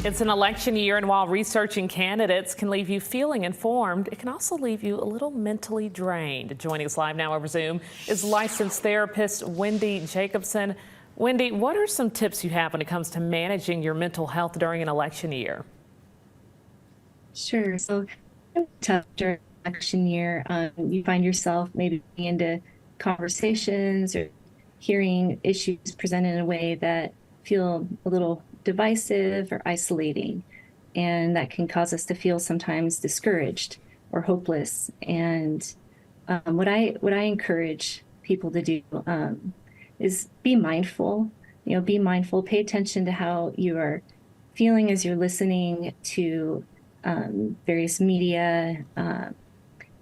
It's an election year, and while researching candidates can leave you feeling informed, it can also leave you a little mentally drained. Joining us live now over Zoom is licensed therapist Wendy Jacobson. Wendy, what are some tips you have when it comes to managing your mental health during an election year? Sure. So tough during election year, you find yourself maybe getting into conversations or hearing issues presented in a way that feel a little divisive or isolating. And that can cause us to feel sometimes discouraged or hopeless. And what I encourage people to do is be mindful. Be mindful, pay attention to how you are feeling as you're listening to various media,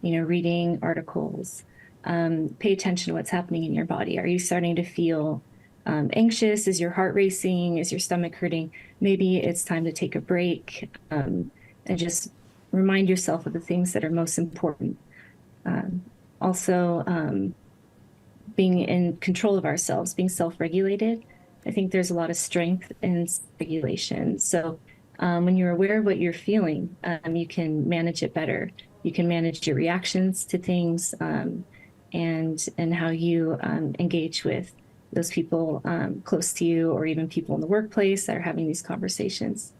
reading articles. Pay attention to what's happening in your body. Are you starting to feel anxious? Is your heart racing? Is your stomach hurting? Maybe it's time to take a break and just remind yourself of the things that are most important. Also, being in control of ourselves, being self-regulated. I think there's a lot of strength in regulation. So when you're aware of what you're feeling, you can manage it better. You can manage your reactions to things and how you engage with those people close to you, or even people in the workplace that are having these conversations.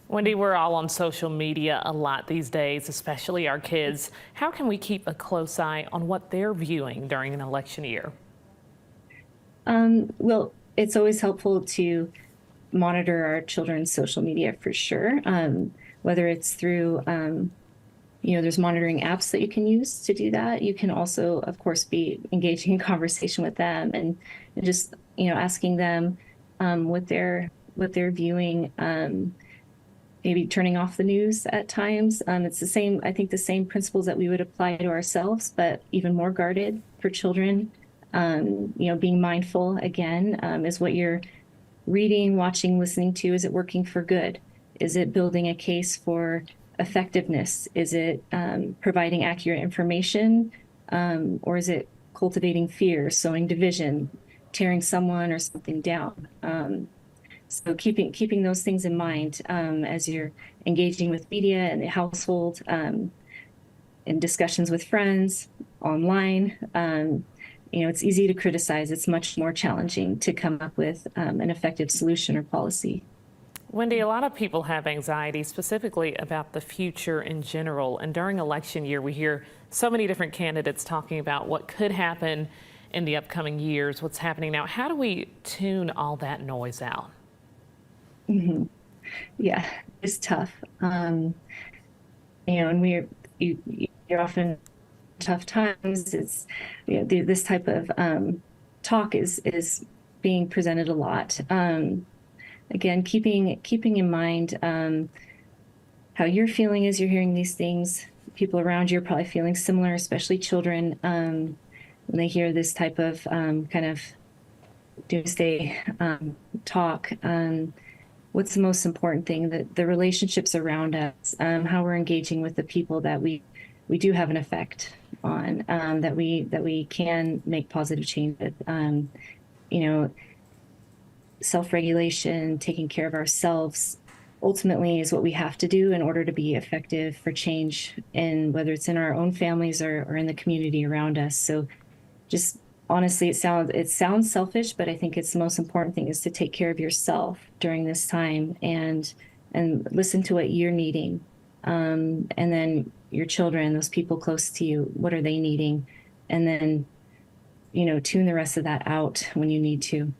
Wendy, we're all on social media a lot these days, especially our kids. How can we keep a close eye on what they're viewing during an election year? Well, it's always helpful to monitor our children's social media for sure, whether it's through there's monitoring apps that you can use to do that. You can also, of course, be engaging in conversation with them and just, asking them what they're viewing, maybe turning off the news at times. It's the same, I think the same principles that we would apply to ourselves, but even more guarded for children. Being mindful, again, is what you're reading, watching, listening to. Is it working for good? Is it building a case for effectiveness? Is it providing accurate information? Or is it cultivating fear, sowing division, tearing someone or something down? So keeping those things in mind as you're engaging with media and the household, in discussions with friends, online. It's easy to criticize. It's much more challenging to come up with an effective solution or policy. Wendy, a lot of people have anxiety specifically about the future in general. And during election year, we hear so many different candidates talking about what could happen in the upcoming years, what's happening now. How do we tune all that noise out? Mm-hmm. Yeah, it's tough. And you're often tough times. It's this type of talk is being presented a lot. Again, keeping in mind how you're feeling as you're hearing these things. People around you are probably feeling similar, especially children, when they hear this type of kind of doomsday talk. What's the most important thing? The relationships around us, how we're engaging with the people that we do have an effect on, that we can make positive change with. Self-regulation, taking care of ourselves, ultimately is what we have to do in order to be effective for change, and whether it's in our own families or in the community around us. So just honestly, it sounds selfish, but I think it's the most important thing is to take care of yourself during this time and listen to what you're needing. And then your children, those people close to you, what are they needing? And then, tune the rest of that out when you need to.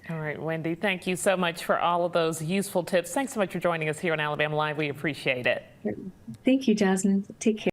All right, Wendy, thank you so much for all of those useful tips. Thanks so much for joining us here on Alabama Live. We appreciate it. Thank you, Jasmine. Take care.